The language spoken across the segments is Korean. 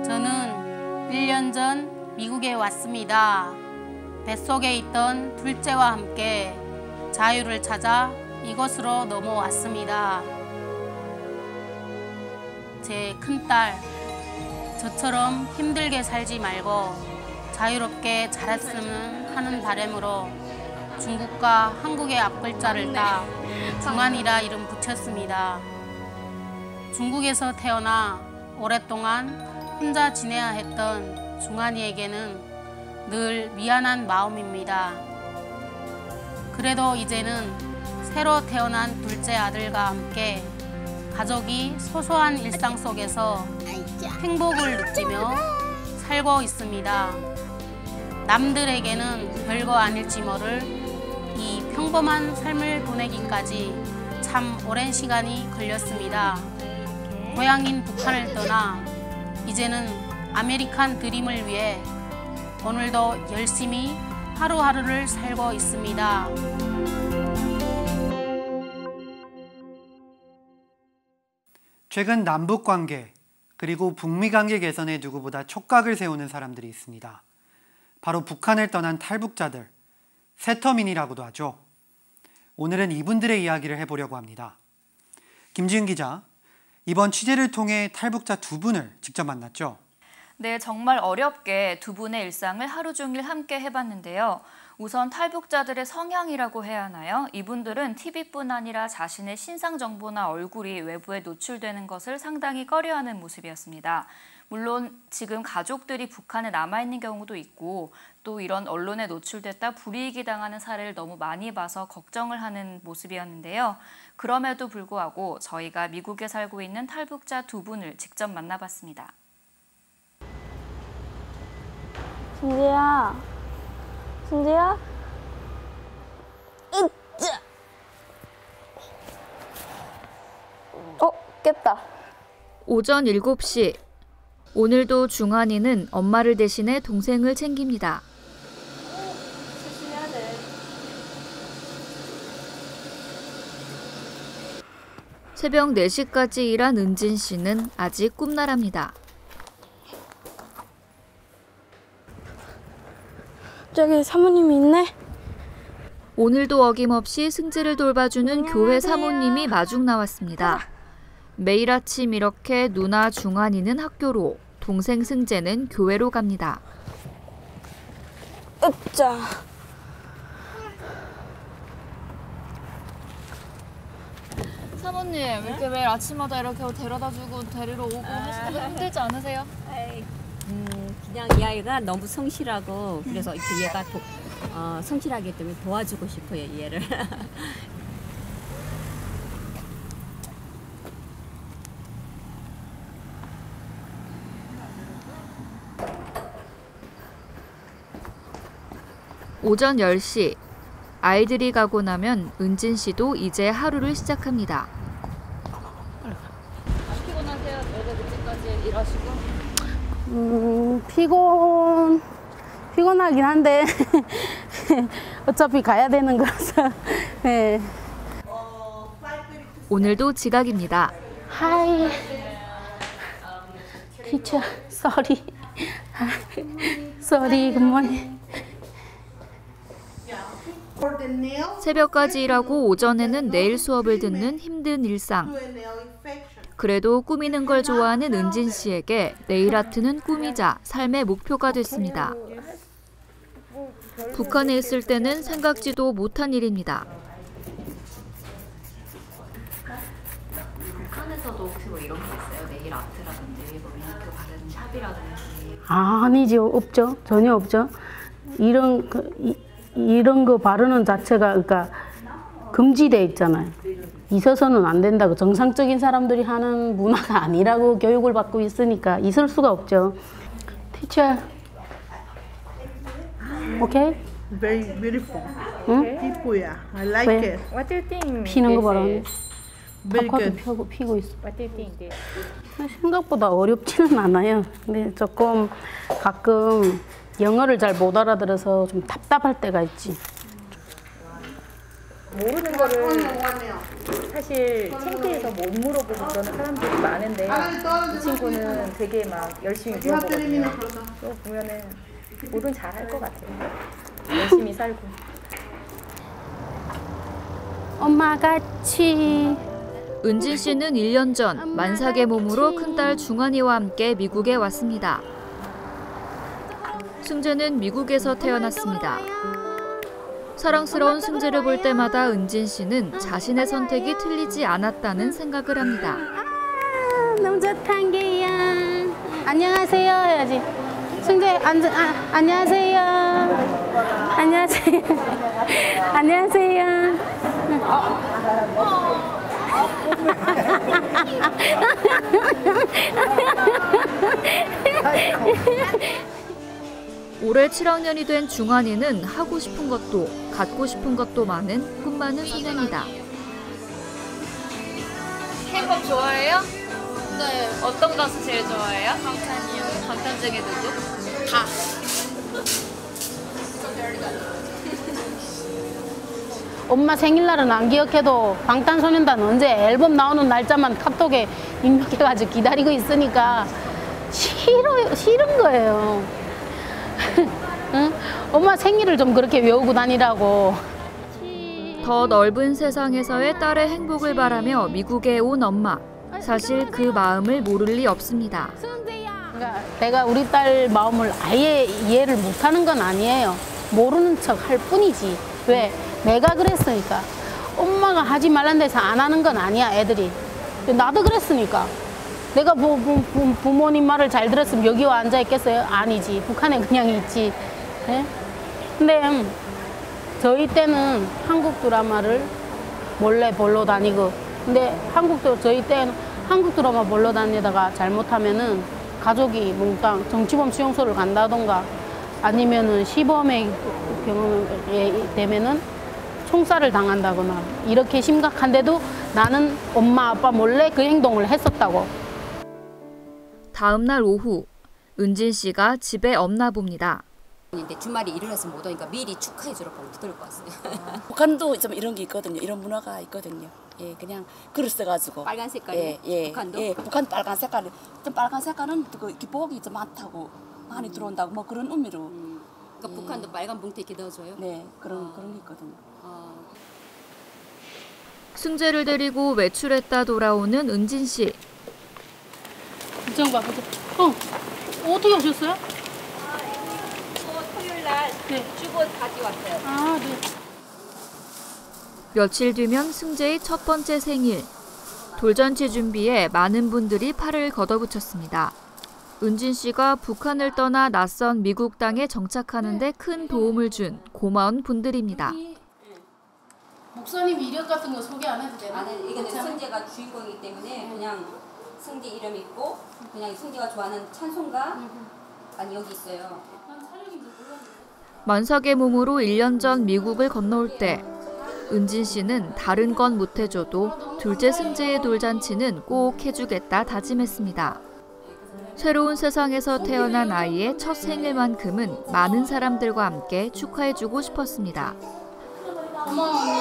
저는 1년 전 미국에 왔습니다. 뱃속에 있던 둘째와 함께 자유를 찾아 이곳으로 넘어왔습니다. 제 큰딸, 저처럼 힘들게 살지 말고 자유롭게 자랐으면 하는 바람으로 중국과 한국의 앞글자를 따 중한이라 이름 붙였습니다. 중국에서 태어나 오랫동안 혼자 지내야 했던 중한이에게는 늘 미안한 마음입니다. 그래도 이제는 새로 태어난 둘째 아들과 함께 가족이 소소한 일상 속에서 행복을 느끼며 살고 있습니다. 남들에게는 별거 아닐지 모를 이 평범한 삶을 보내기까지 참 오랜 시간이 걸렸습니다. 고향인 북한을 떠나 이제는 아메리칸 드림을 위해 오늘도 열심히 하루하루를 살고 있습니다. 최근 남북관계 그리고 북미관계 개선에 누구보다 촉각을 세우는 사람들이 있습니다. 바로 북한을 떠난 탈북자들, 세터민이라고도 하죠. 오늘은 이분들의 이야기를 해보려고 합니다. 김지은 기자, 이번 취재를 통해 탈북자 두 분을 직접 만났죠. 네, 정말 어렵게 두 분의 일상을 하루 종일 함께 해봤는데요. 우선 탈북자들의 성향이라고 해야 하나요? 이분들은 TV뿐 아니라 자신의 신상 정보나 얼굴이 외부에 노출되는 것을 상당히 꺼려하는 모습이었습니다. 물론 지금 가족들이 북한에 남아있는 경우도 있고 또 이런 언론에 노출됐다 불이익이 당하는 사례를 너무 많이 봐서 걱정을 하는 모습이었는데요. 그럼에도 불구하고 저희가 미국에 살고 있는 탈북자 두 분을 직접 만나봤습니다. 승재야, 승재야? 으쌰! 깼다. 오전 7시. 오늘도 중한이는 엄마를 대신해 동생을 챙깁니다. 조심해야 돼. 새벽 4시까지 일한 은진 씨는 아직 꿈나랍니다. 저기 사모님이 있네? 오늘도 어김없이 승재를 돌봐주는 교회 사모님이 마중 나왔습니다. 매일 아침 이렇게 누나 중한이는 학교로, 동생 승재는 교회로 갑니다. 으쌰. 사모님, 이렇게 매일 아침마다 이렇게 데려다주고 데리러 오고 하시는 거 힘들지 않으세요? 그냥 이 아이가 너무 성실하고 그래서 이렇게 얘가 성실하기 때문에 도와주고 싶어요, 얘를. 오전 10시. 아이들이 가고 나면 은진 씨도 이제 하루를 시작합니다. 피곤하세요? 어제 늦게까지 일하시고? 피곤하긴 한데 어차피 가야 되는 거라서. 네. 오늘도 지각입니다. Hi, teacher. Sorry. Sorry. Good morning. 새벽까지 일하고 오전에는 네일 수업을 듣는 힘든 일상. 그래도 꾸미는 걸 좋아하는 은진 씨에게 네일 아트는 꿈이자 삶의 목표가 됐습니다. 북한에 있을 때는 생각지도 못한 일입니다. 북한에서도 혹시 뭐 이런 게 있어요? 네일 아트라든지 뭐 메이크업 바르는 샵이라든지. 아니죠. 없죠. 전혀 없죠. 이런 거 바르는 자체가 그러니까 금지돼 있잖아요. 있어서는 안 된다고. 정상적인 사람들이 하는 문화가 아니라고 교육을 받고 있으니까 있을 수가 없죠. Teacher. Okay? Very beautiful. 응? People, I like it. What do you think? 피는 거 봐라. Very 아까도 good. 피고 있어. What do you think? 생각보다 어렵지는 않아요. 근데 조금 가끔 영어를 잘 못 알아들어서 좀 답답할 때가 있지. 모르는 거를 사실 창피해서 못 물어보고 그러는 사람들이 많은데 이 친구는 되게 막 열심히 물어보거든요. 또 보면은 뭐든 잘할 것 같아요. 열심히 살고. 엄마같이. 은진 씨는 1년 전 만삭의 몸으로 큰딸 중환이와 함께 미국에 왔습니다. 승재는 미국에서 태어났습니다. 사랑스러운 승재를 볼 때마다 은진 씨는 자신의 선택이 틀리지 않았다는 생각을 합니다. 너무 좋다, 한개야. 안녕하세요 해야지. 승재, 안녕하세요. 안녕하세요. 안녕하세요. 올해 7학년이 된 중환이는 하고 싶은 것도 갖고 싶은 것도 많은 꿈 많은 소녀입니다. K-pop 좋아해요? 네. 어떤 가수 제일 좋아해요? 방탄이요. 방탄 중에 누구? 다. 엄마 생일날은 안 기억해도 방탄소년단 언제 앨범 나오는 날짜만 카톡에 입력해가지고 기다리고 있으니까 싫은 거예요. 응? 엄마 생일을 좀 그렇게 외우고 다니라고. 더 넓은 세상에서의 딸의 행복을 바라며 미국에 온 엄마. 사실 그 마음을 모를 리 없습니다. 그러니까 내가 우리 딸 마음을 아예 이해를 못하는 건 아니에요. 모르는 척 할 뿐이지. 왜? 내가 그랬으니까. 엄마가 하지 말란 데서 안 하는 건 아니야, 애들이. 나도 그랬으니까. 내가 부모님 말을 잘 들었으면 여기 와 앉아 있겠어요? 아니지. 북한에 그냥 있지. 네? 근데 저희 때는 한국 드라마를 몰래 보러 다니고, 근데 저희 때는 한국 드라마 보러 다니다가 잘못하면은 가족이 몽땅 정치범 수용소를 간다던가 아니면은 시범의 경험에 되면은 총살을 당한다거나 이렇게 심각한데도 나는 엄마 아빠 몰래 그 행동을 했었다고. 다음 날 오후 은진 씨가 집에 없나 봅니다. 근데 주말에 일어나서 못 오니까 미리 축하해 주라고 들고 왔어요. 북한도 좀 이런 게 있거든요. 이런 문화가 있거든요. 예, 그냥 글을 써가지고. 빨간 색깔이? 예, 예. 북한도? 예, 북한 빨간 색깔이. 좀 빨간 색깔은 그 기복이 좀 많다고 많이 들어온다고 뭐 그런 의미로. 그러니까 북한도 빨간 봉투 이렇게 넣어줘요? 네, 그런 게 있거든요. 승재를 데리고 외출했다 돌아오는 은진 씨. 이정 봐, 어떻게 오셨어요? 토요일 날 주고 가져왔어요. 아, 네. 며칠 뒤면 승재의 첫 번째 생일. 돌잔치 준비에 많은 분들이 팔을 걷어붙였습니다. 은진 씨가 북한을 떠나 낯선 미국 땅에 정착하는 데 큰 도움을 준 고마운 분들입니다. 목사님 이력 같은 거 소개 안 해도 되나? 이거는 승재가 주인공이기 때문에 그냥 승재 이름 있고 그냥 승재가 좋아하는 찬송가 아니 여기 있어요. 만삭의 몸으로 1년 전 미국을 건너올 때 은진 씨는 다른 건 못해줘도 둘째 승재의 돌잔치는 꼭 해주겠다 다짐했습니다. 새로운 세상에서 태어난 아이의 첫 생일만큼은 많은 사람들과 함께 축하해주고 싶었습니다. 고마워, 언니.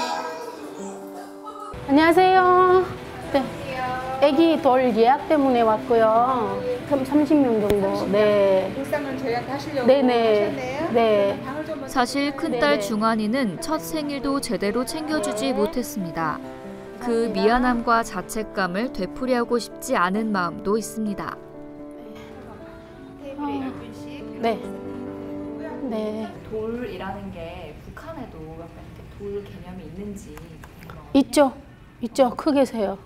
안녕하세요. 네. 아기 돌 예약 때문에 왔고요. 30명 정도. 네. 일상을 저희한테 하시려고 네네. 하셨네요. 네. 사실 큰딸 중환이는 첫 생일도 제대로 챙겨주지 못했습니다. 그 미안함과 자책감을 되풀이하고 싶지 않은 마음도 있습니다. 네. 네. 돌이라는 게 북한에도 약간 돌 개념이 있는지. 있죠. 크게 세요.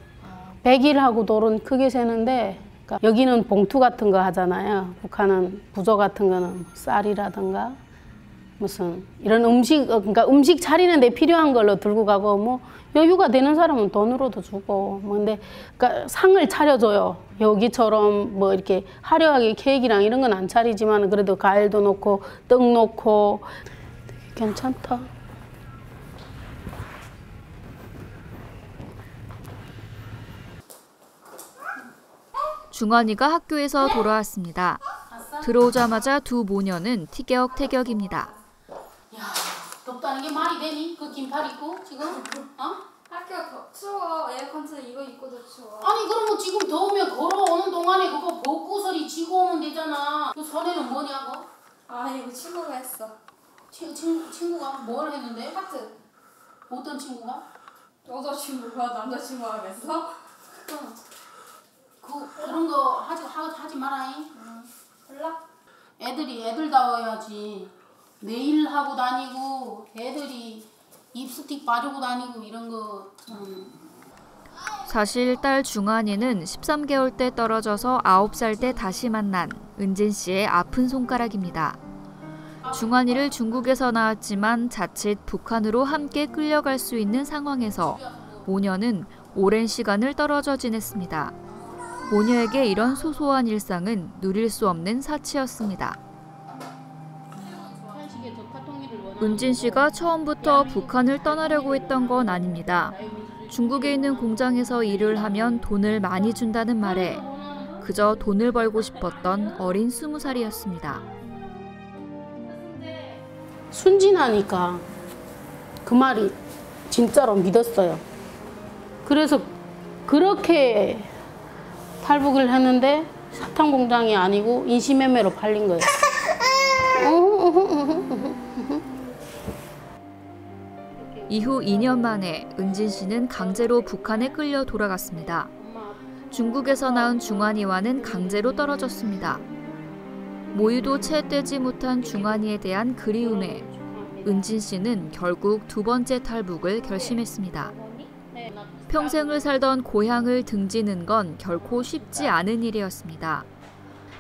100일하고 돌은 크게 세는데 그러니까 여기는 봉투 같은 거 하잖아요. 북한은 부조 같은 거는 쌀이라든가 무슨 이런 음식, 그러니까 음식 차리는 데 필요한 걸로 들고 가고 뭐 여유가 되는 사람은 돈으로도 주고 뭐 근데 그러니까 상을 차려줘요. 여기처럼 뭐 이렇게 화려하게 케이크랑 이런 건 안 차리지만 그래도 과일도 넣고 떡 넣고 되게 괜찮다. 중환이가 학교에서 돌아왔습니다. 들어오자마자 두 모녀는 티격태격입니다. 야, 덥다는 게 말이 되니? 그 긴팔 입고 지금? 어? 학교가 더 추워. 에어컨 틀어 이거 입고도 추워. 아니 그러면 지금 더우면 걸어오는 동안에 그거 벚꽃을 지고 오면 되잖아. 그 손에는 뭐냐고? 아 이거 친구가 했어. 친구가 뭘 했는데? 하트. 어떤 친구가? 여자친구가 남자친구가 했어? 그런 거 하지 마라잉. 몰라? 애들다워야지. 네일 하고 다니고 애들이 립스틱 바르고 다니고 이런 거. 사실 딸 중환이는 13개월 때 떨어져서 9살 때 다시 만난 은진 씨의 아픈 손가락입니다. 중환이를 중국에서 낳았지만 자칫 북한으로 함께 끌려갈 수 있는 상황에서 모녀는 오랜 시간을 떨어져 지냈습니다. 모녀에게 이런 소소한 일상은 누릴 수 없는 사치였습니다. 은진 씨가 처음부터 북한을 떠나려고 했던 건 아닙니다. 중국에 있는 공장에서 일을 하면 돈을 많이 준다는 말에 그저 돈을 벌고 싶었던 어린 20살이었습니다. 순진하니까 그 말이 진짜로 믿었어요. 그래서 그렇게 탈북을 했는데 사탕 공장이 아니고 인신매매로 팔린 거예요. 이후 2년 만에 은진 씨는 강제로 북한에 끌려 돌아갔습니다. 중국에서 낳은 중환이와는 강제로 떨어졌습니다. 모유도 채 떼지 못한 중환이에 대한 그리움에 은진 씨는 결국 두 번째 탈북을 결심했습니다. 평생을 살던 고향을 등지는 건 결코 쉽지 않은 일이었습니다.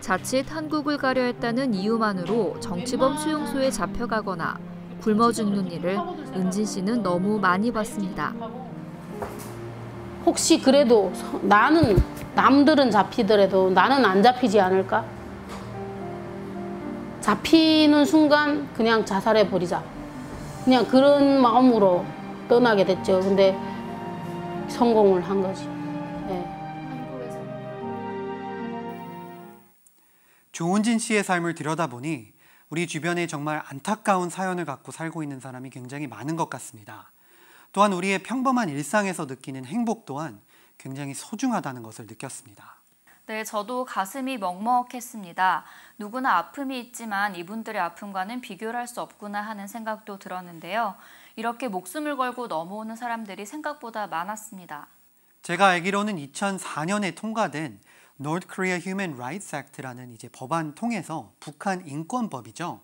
자칫 한국을 가려 했다는 이유만으로 정치범 수용소에 잡혀가거나 굶어 죽는 일을 은진 씨는 너무 많이 봤습니다. 혹시 그래도 남들은 잡히더라도 나는 안 잡히지 않을까? 잡히는 순간 그냥 자살해버리자. 그냥 그런 마음으로 떠나게 됐죠. 근데 성공을 한 거지. 조은진 씨의 삶을 들여다보니 우리 주변에 정말 안타까운 사연을 갖고 살고 있는 사람이 굉장히 많은 것 같습니다. 또한 우리의 평범한 일상에서 느끼는 행복 또한 굉장히 소중하다는 것을 느꼈습니다. 네, 저도 가슴이 먹먹했습니다. 누구나 아픔이 있지만 이분들의 아픔과는 비교를 할 수 없구나 하는 생각도 들었는데요. 이렇게 목숨을 걸고 넘어오는 사람들이 생각보다 많았습니다. 제가 알기로는 2004년에 통과된 North Korea Human Rights Act라는 이제 법안 통해서 북한 인권법이죠.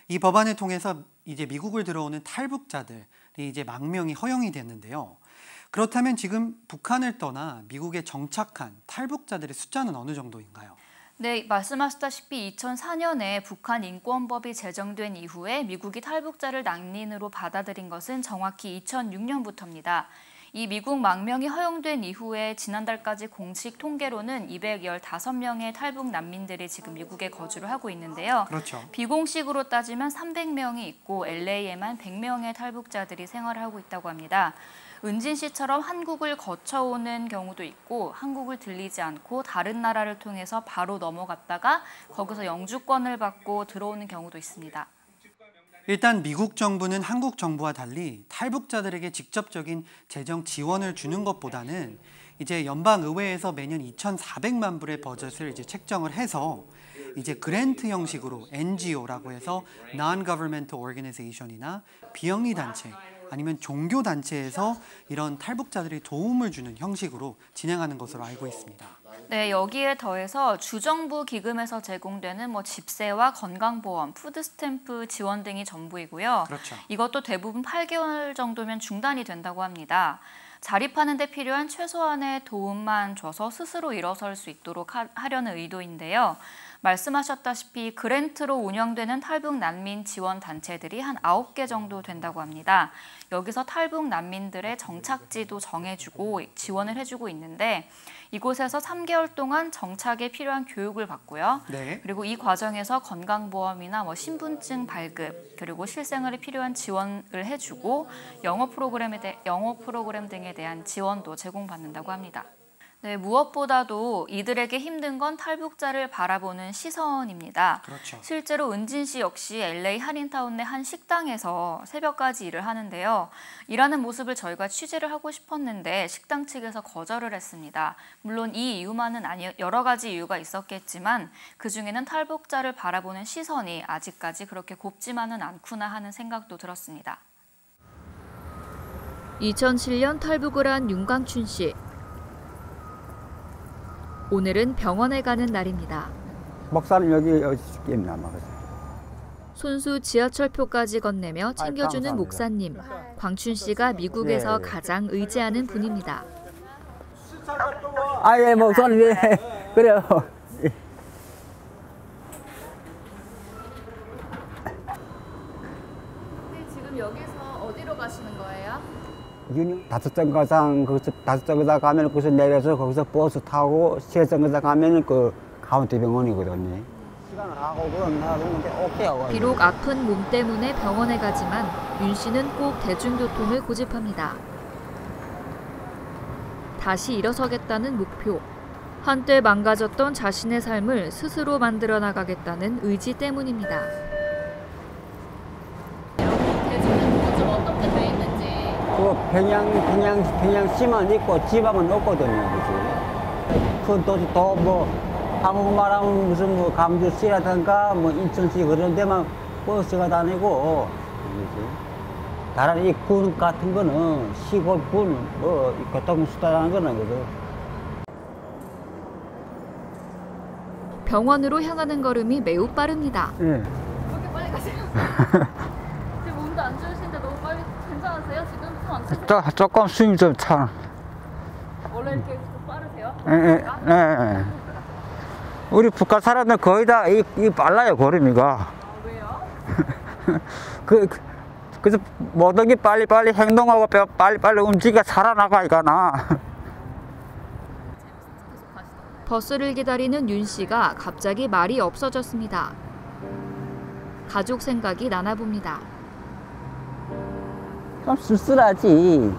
이 법안을 통해서 이제 미국을 들어오는 탈북자들이 이제 망명이 허용이 됐는데요. 그렇다면 지금 북한을 떠나 미국에 정착한 탈북자들의 숫자는 어느 정도인가요? 네, 말씀하셨다시피 2004년에 북한 인권법이 제정된 이후에 미국이 탈북자를 난민으로 받아들인 것은 정확히 2006년부터입니다. 이 미국 망명이 허용된 이후에 지난달까지 공식 통계로는 215명의 탈북 난민들이 지금 미국에 거주를 하고 있는데요. 그렇죠. 비공식으로 따지면 300명이 있고 LA에만 100명의 탈북자들이 생활을 하고 있다고 합니다. 은진 씨처럼 한국을 거쳐오는 경우도 있고 한국을 들리지 않고 다른 나라를 통해서 바로 넘어갔다가 거기서 영주권을 받고 들어오는 경우도 있습니다. 일단 미국 정부는 한국 정부와 달리 탈북자들에게 직접적인 재정 지원을 주는 것보다는 이제 연방 의회에서 매년 2,400만 불의 버젯을 이제 책정을 해서 이제 그랜트 형식으로 NGO라고 해서 Non-Governmental Organization이나 비영리 단체 아니면 종교 단체에서 이런 탈북자들이 도움을 주는 형식으로 진행하는 것으로 알고 있습니다. 네, 여기에 더해서 주정부 기금에서 제공되는 집세와 건강보험, 푸드스탬프 지원 등이 전부이고요. 그렇죠. 이것도 대부분 8개월 정도면 중단이 된다고 합니다. 자립하는 데 필요한 최소한의 도움만 줘서 스스로 일어설 수 있도록 하려는 의도인데요. 말씀하셨다시피 그랜트로 운영되는 탈북 난민 지원 단체들이 한 9개 정도 된다고 합니다. 여기서 탈북 난민들의 정착지도 정해주고 지원을 해주고 있는데 이곳에서 3개월 동안 정착에 필요한 교육을 받고요. 네. 그리고 이 과정에서 건강보험이나 신분증 발급 그리고 실생활에 필요한 지원을 해주고 영어 프로그램 등에 대한 지원도 제공받는다고 합니다. 네, 무엇보다도 이들에게 힘든 건 탈북자를 바라보는 시선입니다. 그렇죠. 실제로 은진 씨 역시 LA 한인타운 내 한 식당에서 새벽까지 일을 하는데요. 일하는 모습을 저희가 취재를 하고 싶었는데 식당 측에서 거절을 했습니다. 물론 이 이유만은 아니 여러 가지 이유가 있었겠지만 그중에는 탈북자를 바라보는 시선이 아직까지 그렇게 곱지만은 않구나 하는 생각도 들었습니다. 2007년 탈북을 한 윤광춘 씨. 오늘은 병원에 가는 날입니다. 목사님 여기 있나 말이죠. 손수 지하철표까지 건네며 챙겨주는 목사님. 광춘 씨가 미국에서 가장 의지하는 분입니다. 예, 목사님. 그래요. 지금 여기서 어디로 가시는 거예요? 다섯 정거장 거기서 다섯 정거장 가면 거기서 내려서 거기서 버스 타고 세 정거장 가면은 그 카운티 병원이거든요. 시간을 하고 그럼 나오는데 오케이요. 비록 아픈 몸 때문에 병원에 가지만 윤 씨는 꼭 대중교통을 고집합니다. 다시 일어서겠다는 목표. 한때 망가졌던 자신의 삶을 스스로 만들어 나가겠다는 의지 때문입니다. 대중교통은 좀 어떻게 돼 있는지. 그 평양시만 있고 지방은 없거든요. 그치? 그 또 한국 말하면 무슨 뭐 감주시라든가 뭐 인천시 그런 데만 버스가 다니고, 그치? 다른 이 군 같은 거는 시골군 뭐 교통수단하는 거는 그죠. 병원으로 향하는 걸음이 매우 빠릅니다. 왜 이렇게 빨리 가세요? 지금 몸도 안 좋으신데 너무 빨리 괜찮으세요? 지금 숨 안 차세요? 조금 숨이 좀 차. 원래 이렇게 좀 빠르세요? 네. 우리 북한 사람들 거의 다 이 빨라요, 걸음이가. 왜요? 그래서 모든 게 빨리빨리 행동하고 빨리빨리 움직여 살아나가 이거나. 버스를 기다리는 윤 씨가 갑자기 말이 없어졌습니다. 가족 생각이 나나 봅니다. 좀 쓸쓸하지.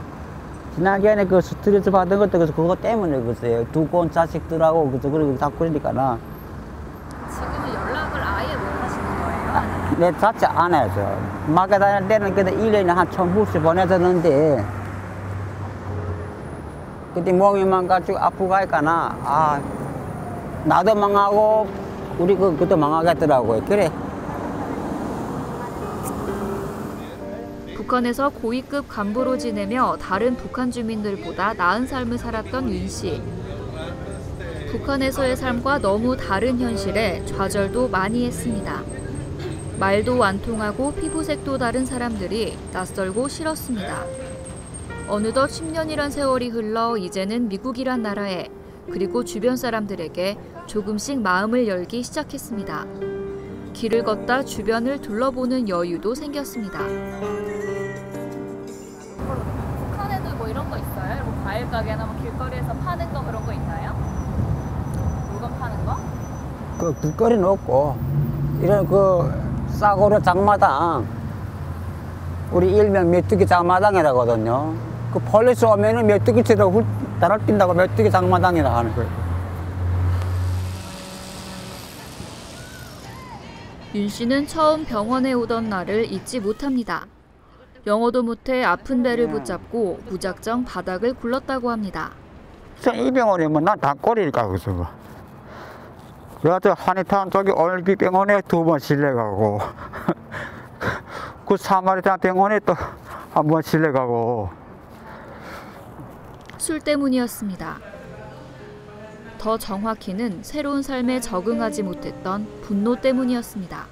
지난번에 그 스트레스 받은 것도 그래서 그거 때문에 그랬어요. 두고 온 자식들하고 그래서 다 그러니까나. 지금은 연락을 아예 못 하시는 거예요? 내 자체 안 해서. 막에 다닐 때는 그때 1년에 한 1000불씩 보내줬는데 그때 몸이 망가지고 아프고 하니까나 나도 망하고 우리 그것도 망하겠더라고요. 그래. 북한에서 고위급 간부로 지내며 다른 북한 주민들보다 나은 삶을 살았던 윤 씨. 북한에서의 삶과 너무 다른 현실에 좌절도 많이 했습니다. 말도 안 통하고 피부색도 다른 사람들이 낯설고 싫었습니다. 어느덧 10년이란 세월이 흘러 이제는 미국이란 나라에 그리고 주변 사람들에게 조금씩 마음을 열기 시작했습니다. 길을 걷다 주변을 둘러보는 여유도 생겼습니다. 북한에도 뭐 이런 거 있어요? 뭐 과일 가게나 뭐 길거리에서 파는 거 그런 거 있나요? 물건 파는 거? 그 길거리는 없고 이런 그 싸구려 장마당, 우리 일명 메뚜기 장마당이라거든요. 그 폴리스 오면은 메뚜기처럼 날아뛴다고 메뚜기 장마당이라 하는 거예요. 윤 씨는 처음 병원에 오던 날을 잊지 못합니다. 영어도 못해 아픈 배를 붙잡고 무작정 바닥을 굴렀다고 합니다. 이 병원에 뭐 난 단골이니까 그래서. 그래서 한인타운 쪽에 올비 병원에 2번 실려가고 그 사마리탄 병원에 또 한 번 실려가고. 술 때문이었습니다. 더 정확히는 새로운 삶에 적응하지 못했던 분노 때문이었습니다.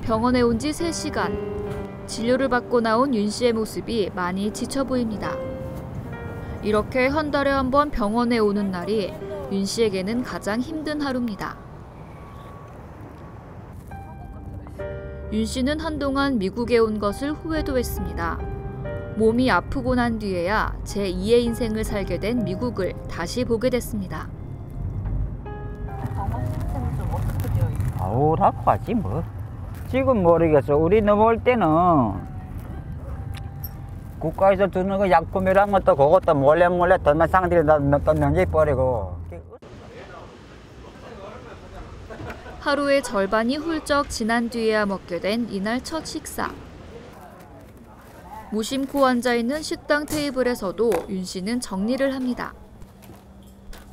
병원에 온 지 3시간. 진료를 받고 나온 윤 씨의 모습이 많이 지쳐 보입니다. 이렇게 한 달에 한 번 병원에 오는 날이 윤 씨에게는 가장 힘든 하루입니다. 윤 씨는 한동안 미국에 온 것을 후회도 했습니다. 몸이 아프고 난 뒤에야 제2의 인생을 살게 된 미국을 다시 보게 됐습니다. 병원 시스템은 좀 어떻게 되어 있어요? 오라고 하지 뭐. 지금 모르겠어. 우리 넘어올 때는 국가에서 주는 거 약품이란 것도 그것도 몰래 돈만 상들이 또 넘겨버리고. 하루의 절반이 훌쩍 지난 뒤에야 먹게 된 이날 첫 식사. 무심코 앉아있는 식당 테이블에서도 윤 씨는 정리를 합니다.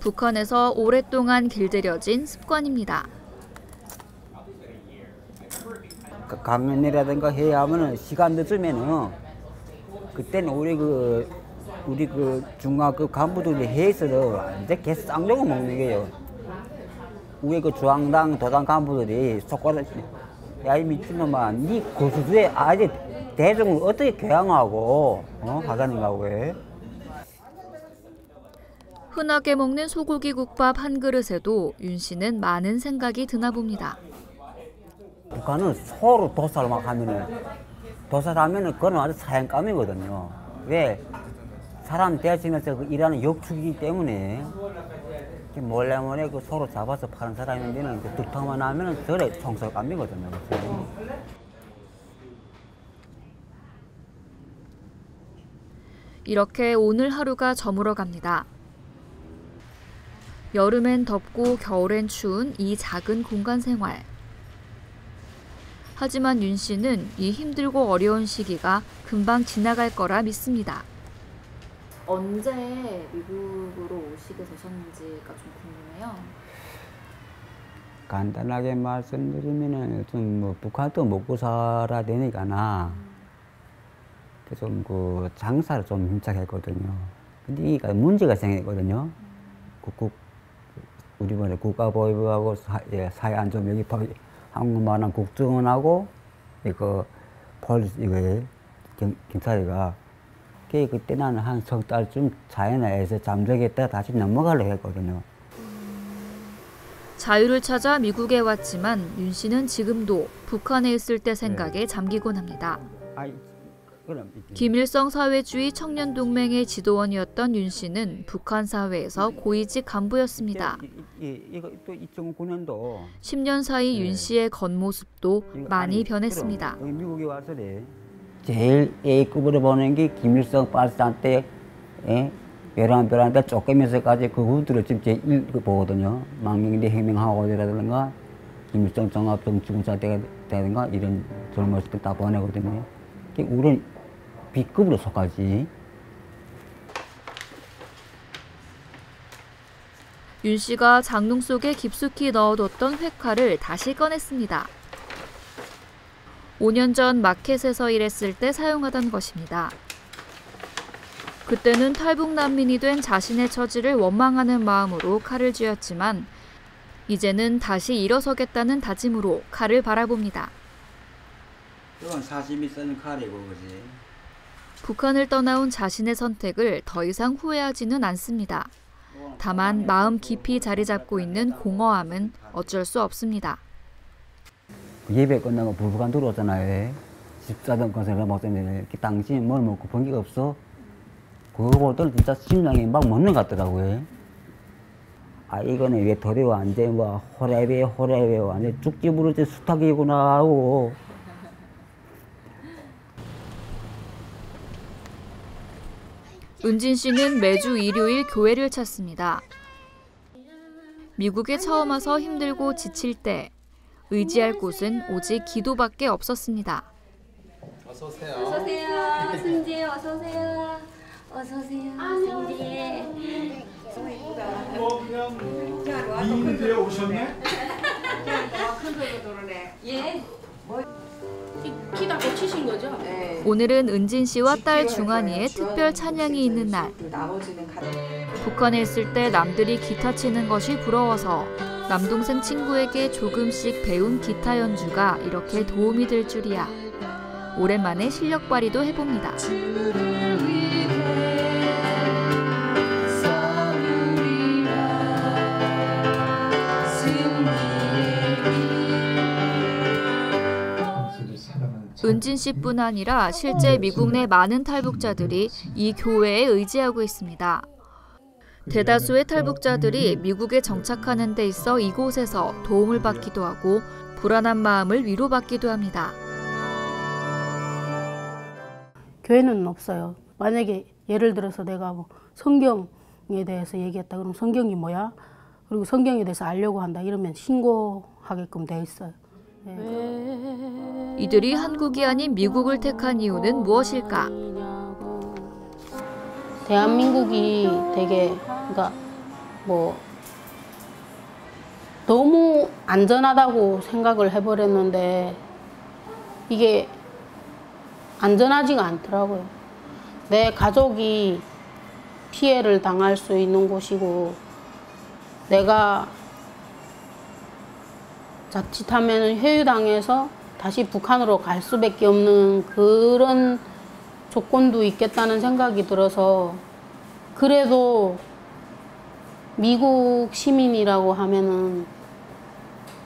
북한에서 오랫동안 길들여진 습관입니다. 강연이라든가 해야 하면은 시간 늦으면은 그때는 우리 그 중학교 간부들이 해서도 이제 계속 쌍둥이 먹는 게요. 우리 그 중앙당 도당 간부들이 속고를 야이 미친놈아, 니 고수주에 아직 대중을 어떻게 교양하고 하자는가고 해. 흔하게 먹는 소고기 국밥 한 그릇에도 윤 씨는 많은 생각이 드나 봅니다. 북한은 서로 도살을 막 하면은 그건 아주 사형감이거든요. 왜? 사람 대신해서 일하는 역축이기 때문에 몰래 그 서로 잡아서 파는 사람인데는 그 득탕만 하면은 저래 총살감이거든요. 이렇게 오늘 하루가 저물어 갑니다. 여름엔 덥고 겨울엔 추운 이 작은 공간 생활. 하지만 윤 씨는 이 힘들고 어려운 시기가 금방 지나갈 거라 믿습니다. 언제 미국으로 오시게 되셨는지가 좀 궁금해요. 간단하게 말씀드리면은 좀 뭐 북한도 먹고 살아야 되니까나 좀 그 장사를 좀 힘차했거든요. 근데 이게 문제가 생겼거든요. 우리 번에 국가보위부하고 사회안전명예법 한국만한 국정원하고 이거 폴리스 이거 경찰이가 그때 나는 한 석 달쯤 자연에서 잠적했다 다시 넘어가려고 했거든요. 자유를 찾아 미국에 왔지만 윤 씨는 지금도 북한에 있을 때 생각에 잠기곤 합니다. 김일성 사회주의 청년동맹의 지도원이었던 윤 씨는 북한 사회에서 고위직 간부였습니다. 10년 사이 윤 씨의 겉모습도 많이 변했습니다. 미국에 와서래. 제일 A급으로 보는 게 김일성 빨산 때 벼랑벼랑때 쫓기면서까지 그 후들을 지금 제1급 보거든요. 망명대 혁명하고라든가 김일성 종합정치군사 때라든가 이런 젊었을 때 다 보내거든요. 우리는 B급으로 속하지. 윤 씨가 장롱 속에 깊숙이 넣어뒀던 회칼을 다시 꺼냈습니다. 5년 전 마켓에서 일했을 때 사용하던 것입니다. 그때는 탈북 난민이 된 자신의 처지를 원망하는 마음으로 칼을 쥐었지만 이제는 다시 일어서겠다는 다짐으로 칼을 바라봅니다. 이건 사심이 쓰는 칼이고 그지. 북한을 떠나온 자신의 선택을 더 이상 후회하지는 않습니다. 다만 마음 깊이 자리 잡고 있는 공허함은 어쩔 수 없습니다. 예배 끝나고 불북한 들어오잖아요. 14등 건설을 먹었는데 당신 뭘 먹고 본 게 없어? 그거보다 진짜 심장이 막 먹는 것 같더라고요. 아 이거는 왜 도대체 완전 뭐 호래배 완전 죽지부르지 수탉이구나 하고. 은진 씨는 매주 일요일 교회를 찾습니다. 미국에 처음 와서 힘들고 지칠 때 의지할 곳은 오직 기도밖에 없었습니다. 어서 오세요. 어서 오세요. 승지 어서 오세요. 어서 오세요. 승지. 미인들에 오셨네? 예. 키 다 고치신 거죠? 네. 오늘은 은진 씨와 딸 중한이의 특별 찬양이 있는 날. 북한에 있을 때 남들이 기타 치는 것이 부러워서 남동생 친구에게 조금씩 배운 기타 연주가 이렇게 도움이 될 줄이야. 오랜만에 실력 발휘도 해봅니다. 은진 씨뿐 아니라 실제 미국 내 많은 탈북자들이 이 교회에 의지하고 있습니다. 대다수의 탈북자들이 미국에 정착하는 데 있어 이곳에서 도움을 받기도 하고 불안한 마음을 위로받기도 합니다. 교회는 없어요. 만약에 예를 들어서 내가 뭐 성경에 대해서 얘기했다 그러면 성경이 뭐야? 그리고 성경에 대해서 알려고 한다 이러면 신고하게끔 돼 있어요. 네. 이들이 한국이 아닌 미국을 택한 이유는 무엇일까? 대한민국이 되게 그러니까 뭐 너무 안전하다고 생각을 해버렸는데 이게 안전하지가 않더라고요. 내 가족이 피해를 당할 수 있는 곳이고 내가 자칫하면 회유당해서 다시 북한으로 갈 수밖에 없는 그런 조건도 있겠다는 생각이 들어서 그래도 미국 시민이라고 하면은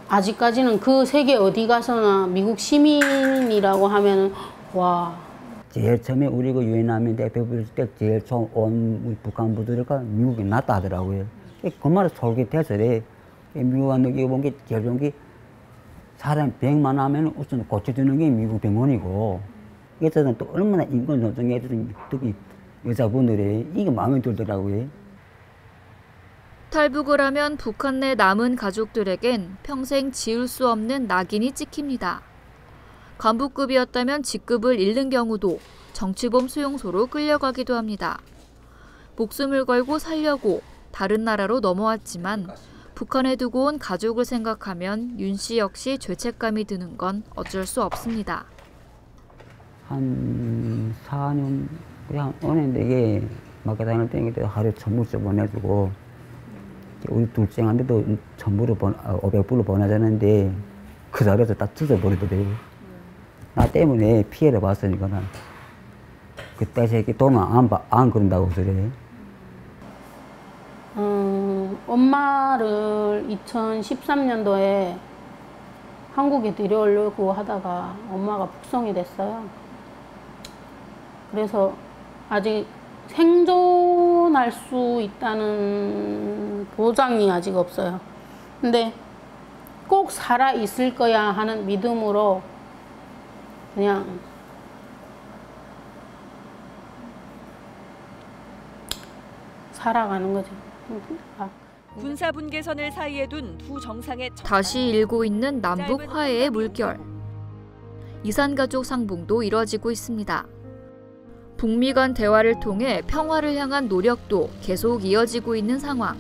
아직까지는 그 세계 어디 가서나 미국 시민이라고 하면은 와. 제일 처음에 우리 그 유엔난민 대표 부를 때 제일 처음 온 북한 분들과 미국이 낫다 하더라고요. 그 말을 솔깃해서 그래. 미국 안 느끼고 본 게 제일 좋은 게 사람 100만 하면 우선 고쳐주는 게 미국 병원이고 그래서 또 얼마나 인권 존중해 주는 특히 여자분들이 이게 마음에 들더라고요. 탈북을 하면 북한 내 남은 가족들에겐 평생 지울 수 없는 낙인이 찍힙니다. 간부급이었다면 직급을 잃는 경우도 정치범 수용소로 끌려가기도 합니다. 목숨을 걸고 살려고 다른 나라로 넘어왔지만 북한에 두고 온 가족을 생각하면 윤 씨 역시 죄책감이 드는 건 어쩔 수 없습니다. 한 4년, 한 5년 되게 마켓 다닐 때 하루에 1,000불씩 보내주고 우리 둘째한테도 500불로 보내자는데 그 자리에서 다 찢어버리더래요. 나 때문에 피해를 봤으니까 그때 새끼 돈은 안 그런다고 그래. 엄마를 2013년도에 한국에 데려오려고 하다가 엄마가 북송이 됐어요. 그래서 아직 생존할 수 있다는 보장이 아직 없어요. 근데 꼭 살아 있을 거야 하는 믿음으로 그냥 살아가는 거죠. 군사 분계선을 사이에 둔 두 정상의 다시 일고 있는 남북 화해의 물결. 이산가족 상봉도 이뤄지고 있습니다. 북미 간 대화를 통해 평화를 향한 노력도 계속 이어지고 있는 상황.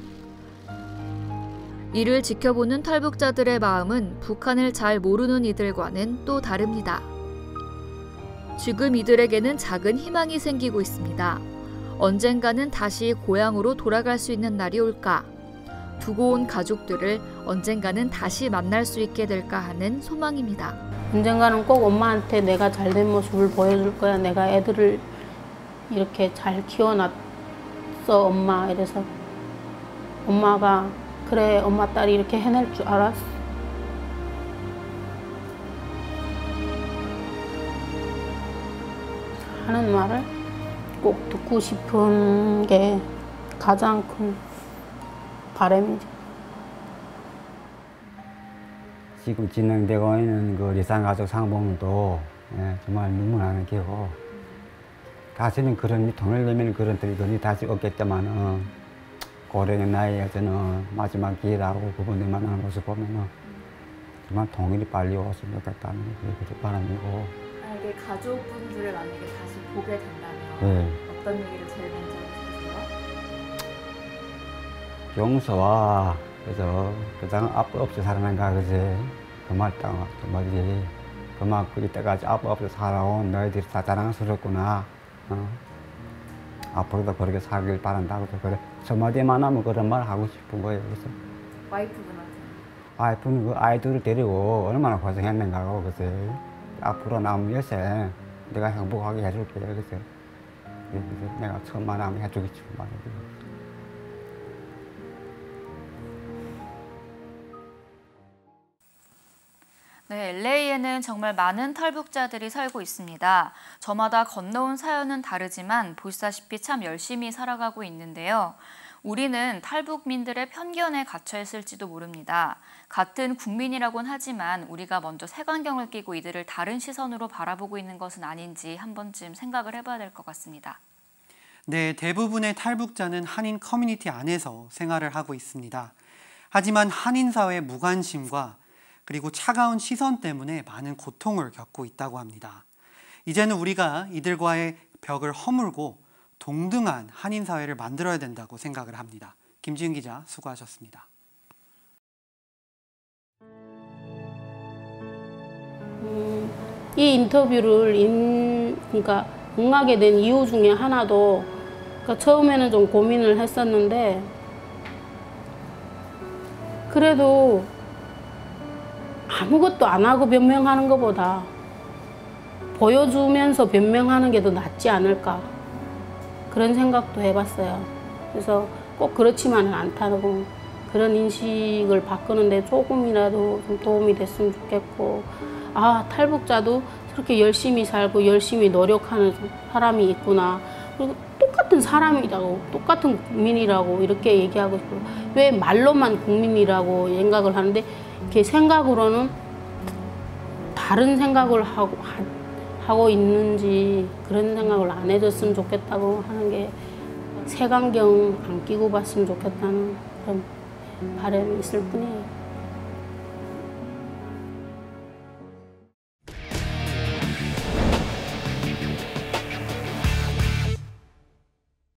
이를 지켜보는 탈북자들의 마음은 북한을 잘 모르는 이들과는 또 다릅니다. 지금 이들에게는 작은 희망이 생기고 있습니다. 언젠가는 다시 고향으로 돌아갈 수 있는 날이 올까? 두고 온 가족들을 언젠가는 다시 만날 수 있게 될까 하는 소망입니다. 언젠가는 꼭 엄마한테 내가 잘된 모습을 보여줄 거야. 내가 애들을 이렇게 잘 키워놨어 엄마. 이래서 엄마가 그래 엄마 딸이 이렇게 해낼 줄 알았어. 하는 말을 꼭 듣고 싶은 게 가장 큰 바람이죠. 지금 진행되고 있는 그 이산가족 상봉도 정말 눈물 나는 게고 다시는 그런 돈을 내면 그런 들건이 다시 없겠지만 고령의 나이에서는 마지막 기회라고 그분들 만나는 모습 보면 정말 통일이 빨리 왔으면 좋겠다는 그 바람이고. 만약에 가족분들을 만약에 다시 보게 된다면 네. 어떤 얘기를 제일 먼저 하시겠어요? 용서와 그래서 그냥 아빠 없이 살아난가 그지 그말 딱 말이지 그만 이때까지 아빠 없이 살아온 너희들이 다 자랑스럽구나. 앞으로도 그렇게 살길 바란다고 그래. 저마디만 하면 그런 말 하고 싶은 거예요. 그래서 와이프분한테? 와이프는 그 아이들을 데리고 얼마나 고생했는가고 그래서 앞으로 남은 여생 내가 행복하게 해줄게. 그래서 내가 처음만 하면 해주겠지 말이야. 네, LA에는 정말 많은 탈북자들이 살고 있습니다. 저마다 건너온 사연은 다르지만 보시다시피 참 열심히 살아가고 있는데요. 우리는 탈북민들의 편견에 갇혀 있을지도 모릅니다. 같은 국민이라고는 하지만 우리가 먼저 색안경을 끼고 이들을 다른 시선으로 바라보고 있는 것은 아닌지 한 번쯤 생각을 해봐야 될 것 같습니다. 네, 대부분의 탈북자는 한인 커뮤니티 안에서 생활을 하고 있습니다. 하지만 한인 사회의 무관심과 그리고 차가운 시선 때문에 많은 고통을 겪고 있다고 합니다. 이제는 우리가 이들과의 벽을 허물고 동등한 한인 사회를 만들어야 된다고 생각을 합니다. 김지은 기자 수고하셨습니다. 이 인터뷰를 그러니까 응하게 된 이유 중에 하나도 그러니까 처음에는 좀 고민을 했었는데 그래도 아무것도 안 하고 변명하는 것보다 보여주면서 변명하는 게 더 낫지 않을까 그런 생각도 해봤어요. 그래서 꼭 그렇지만은 않다고 그런 인식을 바꾸는데 조금이라도 좀 도움이 됐으면 좋겠고 아 탈북자도 저렇게 열심히 살고 열심히 노력하는 사람이 있구나. 그리고 똑같은 사람이라고 똑같은 국민이라고 이렇게 얘기하고 싶어요. 왜 말로만 국민이라고 생각을 하는데 이렇게 생각으로는 다른 생각을 하고 있는지 그런 생각을 안 해줬으면 좋겠다고 하는 게 색안경 안 끼고 봤으면 좋겠다는 그런 바람이 있을 뿐이에요.